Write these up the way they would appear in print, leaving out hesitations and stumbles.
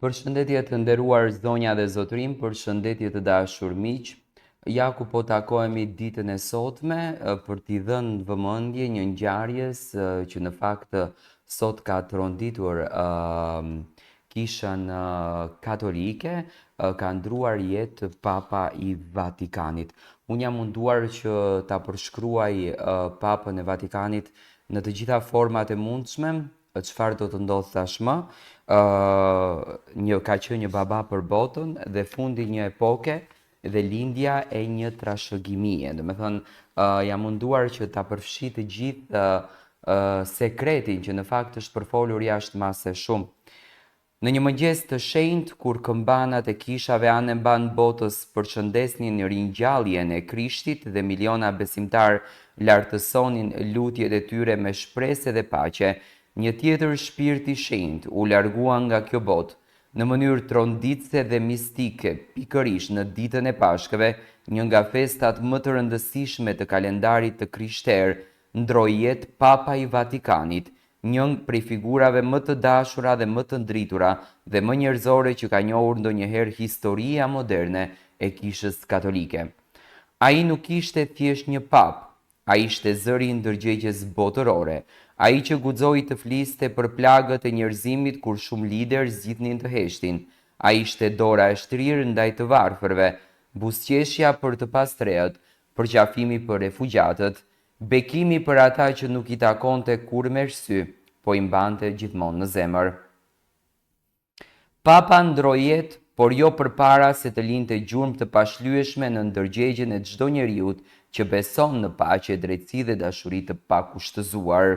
Përshëndetje të nderuar zonja dhe zotërim, përshëndetje të dashur miq. Ja ku po takohemi ditën e sotme për t'i dhënë vëmendje një ngjarjes që në fakt sot ka tronditur kishën katolike, ka ndruar jetë Papa i Vatikanit. Unë jam munduar që ta përshkruaj Papën e Vatikanit në të gjitha format e mundshme, çfarë do të ndodh tashmë. Ka qenë një baba për botën dhe fundi një epoke dhe lindja e një trashëgimie. Do me thënë, jam munduar që ta përfshi të gjithë sekretin që në fakt është përfolur jashtë mase shumë. Në një mëngjes të shenjtë, kur këmbanat e kishave anë mban botës përshëndesnin ringjalljen e Krishtit dhe miliona besimtar lartësonin lutjet e tyre me shpresë dhe paqe, një tjetër shpirt i shenjtë u largua nga kjo botë në mënyrë tronditëse dhe mistike, pikërisht në ditën e Pashkëve, një nga festat më të rëndësishme të kalendarit të krishterë, ndroi jetë Papa i Vatikanit, një prej figurave më të dashura dhe më të ndritura dhe më njerëzore që ka njohur ndonjëherë historia moderne e kishës katolike. Ai nuk ishte thjesht një pap, ai ishte zëri i ndërgjegjes botërore, ai që guxoi të fliste për plagët e njerëzimit kur shumë lider zgjidhnin të heshtin. Ai ishte dora e shtrirë ndaj të varfërve, buzëqeshja për të pastreët, përqafimi për refugjatët, bekimi për ata që nuk i takonte kur me sy, po i mbante gjithmonë në zemër. Papa ndroi jetë, por jo përpara se të linte gjurmë të pashlyeshme në ndërgjegjen e çdo njeriu që beson në paqe, drejtësi dhe dashuri të pakushtëzuar.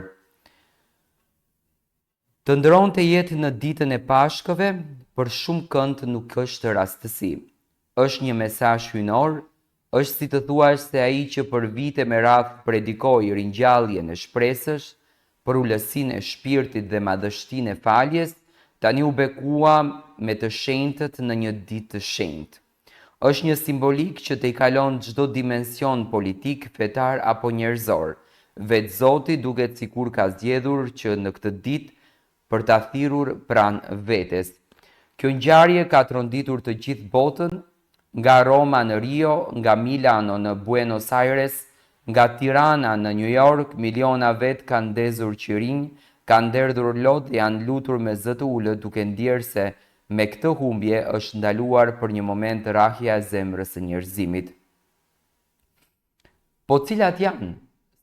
Të ndronte jetë në ditën e Pashkëve, për shumë kënd nuk është rastësi. Është një mesazh hyjnor, është si të thuash se ai që për vite me radhë predikoi ringjalljen e shpresës, për ulësinë e shpirtit dhe madhështinë e faljes, tani u bekua me të shenjtët në një ditë të shenjtë. Është një simbolik që të i kalon çdo dimension politik, fetar apo njerëzor. Vetë Zoti duket sikur ka zgjedhur që në këtë ditë për ta thirrur pranë vetes. Kjo ngjarje ka tronditur të gjithë botën, nga Roma në Rio, nga Milano në Buenos Aires, nga Tirana në New York, miliona vetë kanë ndezur qirinj, kanë derdhur lot dhe janë lutur me zë të ulët duke ndjerë se me këtë humbje është ndaluar për një moment rrahja e zemrës së njerëzimit. Po cilat janë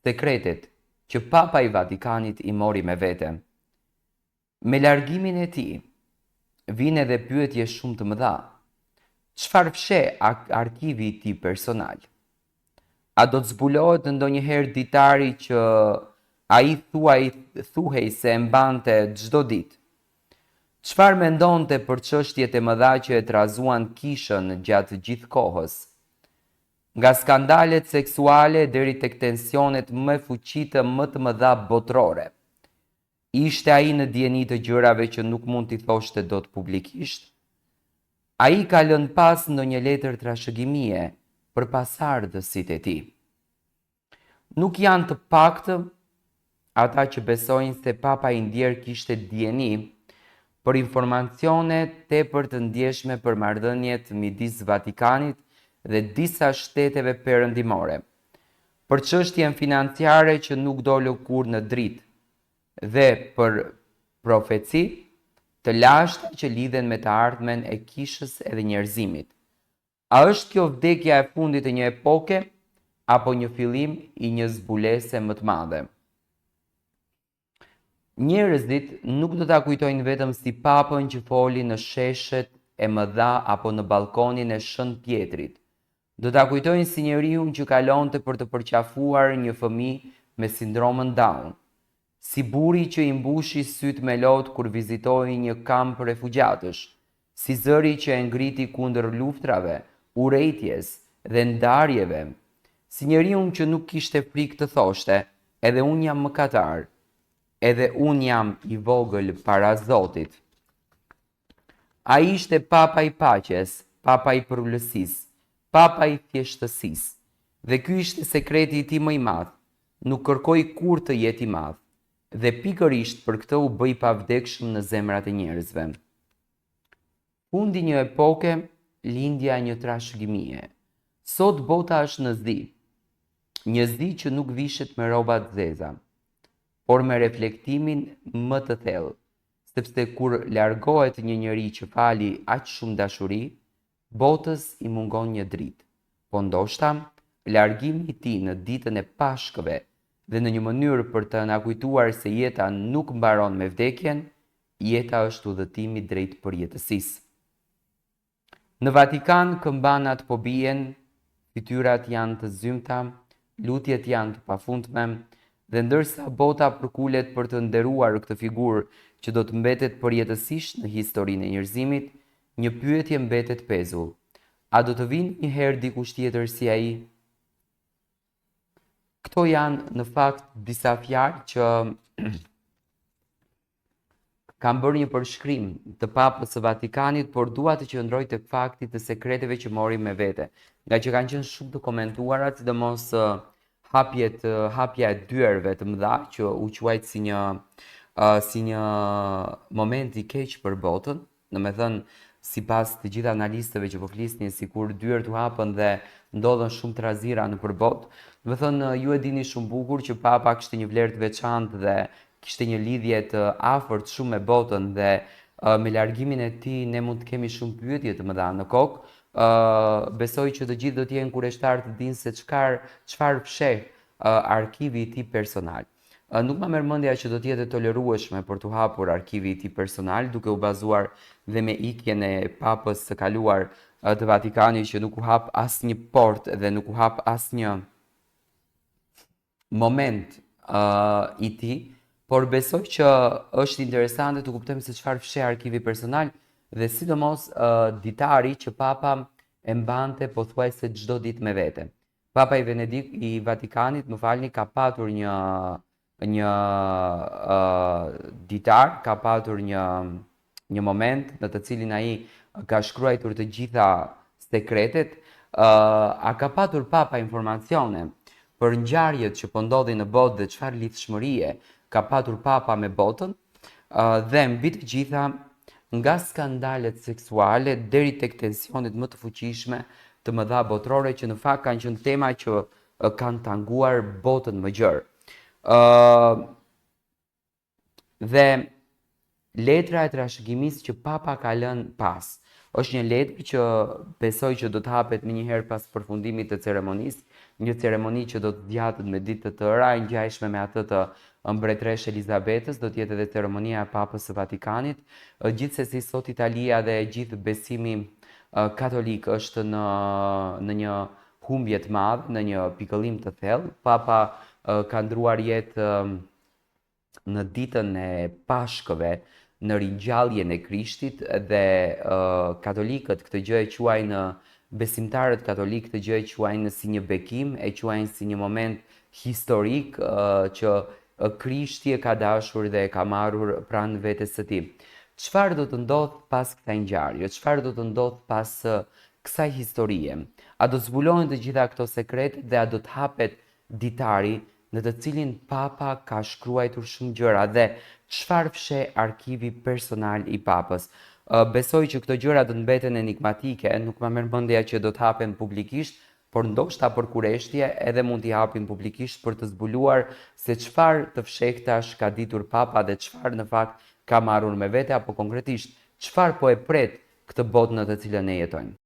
sekretet që Papa i Vatikanit i mori me vete? Me largimin e tij, vijnë edhe pyetje shumë të mëdha. Çfarë fshe arkivi i tij personal? A do të zbulohet ndonjëherë ditari që ai thuhej se e mbante çdo ditë? Çfarë mendonte për çështjet e mëdha që e trazuan kishën gjatë gjithë kohës? Nga skandalet seksuale deri tek tensionet më fuqitë më të mëdha botërore. Ishte ai në dieni të gjërave që nuk mund t'i thoshte dot publikisht? Ai ka lënë pas ndonjë letër trashëgimie për pasardhësit e tij. Nuk janë të paktë ata që besojnë se Papa i ndjer kishte dieni për informacione tepër të ndjeshme për marrëdhëniet midis Vatikanit dhe disa shteteve perëndimore, për çështjen financiare që nuk dolën kurrë në dritë dhe për profeci të lashta që lidhen me të ardhmen e kishës edhe njerëzimit. A është kjo vdekja e fundit e një epoke apo një fillim i një zbulese më të madhe? Njerëzit nuk do ta kujtojnë vetëm si papën që foli në sheshet e mëdha apo në balkonin e Shën Pjetrit. Do ta kujtojnë si njeriu që kalonte për të përqafuar një fëmijë me sindromën Down, si buri që i mbushi sytë me lot kur vizitoi një kamp refugjatësh, si zëri që e ngriti kundër luftrave, urrejtjes dhe ndarjeve, si njeriu që nuk kishte frikë të thoshte, edhe unë jam mëkatar, edhe unë jam i vogël para Zotit. Ai ishte Papa i paqes, Papa i përullësisë, Papa i thjeshtësisë. Dhe ky ishte sekreti i tij më i madh. Nuk kërkoi kurrë të jetë i madh. Dhe pikërisht për këtë u bë i pavdekshëm në zemrat e njerëzve. Fundi një epoke, lindja një trashëgimie. Sot bota është në zdi. Një zdi që nuk vishet me rroba të zeza, por me reflektimin më të thellë, sepse kur largohet një njeri që fali aq shumë dashuri, botës i mungon një dritë. Po ndoshta, largimi i tij në ditën e Pashkëve dhe në një mënyrë për të na kujtuar se jeta nuk mbaron me vdekjen, jeta është udhëtimi drejt përjetësisë. Në Vatikan këmbanat po bien, fytyrat janë të zymta, lutjet janë të pafundme, dhe ndërsa bota përkulet për të nderuar këtë figurë që do të mbetet përjetësisht në historinë e njerëzimit, një pyetje mbetet pezull. A do të vinë një herë dikush tjetër si ai? Këto janë në fakt disa fjalë që kam bërë një përshkrim të Papës së Vatikanit, por dua të qëndroj tek fakti të sekreteve që mori me vete, nga që kanë qenë shumë të komentuara, sidomos hapja e dyerve të mëdha që u quajt si një moment i keq për botën, domethënë sipas të gjithë analistëve që po flisnin sikur dyert u hapën dhe ndodhen shumë trazira nëpër botë. Domethënë ju e dini shumë bukur që Papa kishte një vlerë të veçantë dhe kishte një lidhje të afërt shumë me botën dhe me largimin e tij ne mund të kemi shumë pyetje të mëdha në kokë. Besoj që të gjithë do të jenë kuriozitar të dinë se çfarë fsheh arkivi i tij personal. Nuk ma merr mendja që do të jetë tolerueshme për të hapur arkivi i tij personal, duke u bazuar dhe me ikjen e Papës së kaluar të Vatikanit që nuk u hap asnjë portë dhe nuk u hap asnjë moment i tij. Por besoj që është interesante të kuptojmë se çfarë fsheh arkivi personal dhe sidomos ditari që Papa e mbante pothuajse çdo ditë me vete. Papa i Vatikanit, më falni, ka patur një ditar, ka patur një moment në të cilin ai ka shkruar të gjitha sekretet. A ka patur Papa informacione për ngjarjet që po ndodhin në botë dhe çfarë lidhshmërie ka patur Papa me botën, dhe mbi të gjitha nga skandalet seksuale deri tek tensionet më të fuqishme të mëdha botërore që në fakt kanë qenë tema që kanë tanguar botën më gjerë. Dhe letra e trashëgimisë që Papa ka lënë pas është një letër që besoj që do të hapet më njëherë pas përfundimit të ceremonisë, një ceremoni që do të zgjatet me ditë të tëra, e ngjashme me atë të mbretëresë Elizabetës, do të jetë edhe ceremonia e Papës së Vatikanit. Gjithsesi sot Italia dhe gjithë besimi katolik është në një humbje të madhe, në një pikëllim të thellë. Papa ka ndruar jetë në ditën e Pashkëve, në ringjalljen e Krishtit, dhe katolikët këtë gjë e quajnë, besimtarët katolik këtë gjë e quajnë si një bekim, e quajnë si një moment historik që Krishti e ka dashur dhe e ka marrur pranë vetes së tij. Çfarë do të ndodh pas kësaj ngjarje? Çfarë do të ndodh pas kësaj historie? A do zbulohen të gjitha këto sekrete dhe a do të hapet ditari në të cilin Papa ka shkruar shumë gjëra dhe çfarë fsheh arkivi personal i Papës? Besoj që këto gjëra do të mbeten enigmatike, nuk ma merr mendja që do të hapen publikisht, por ndoshta për kureshtje edhe mund t'i hapin publikisht për të zbuluar se çfarë të fshehtash ka ditur Papa dhe çfarë në fakt ka marrur me vete, apo konkretisht çfarë po e pret këtë botë në të cilën ne jetojmë.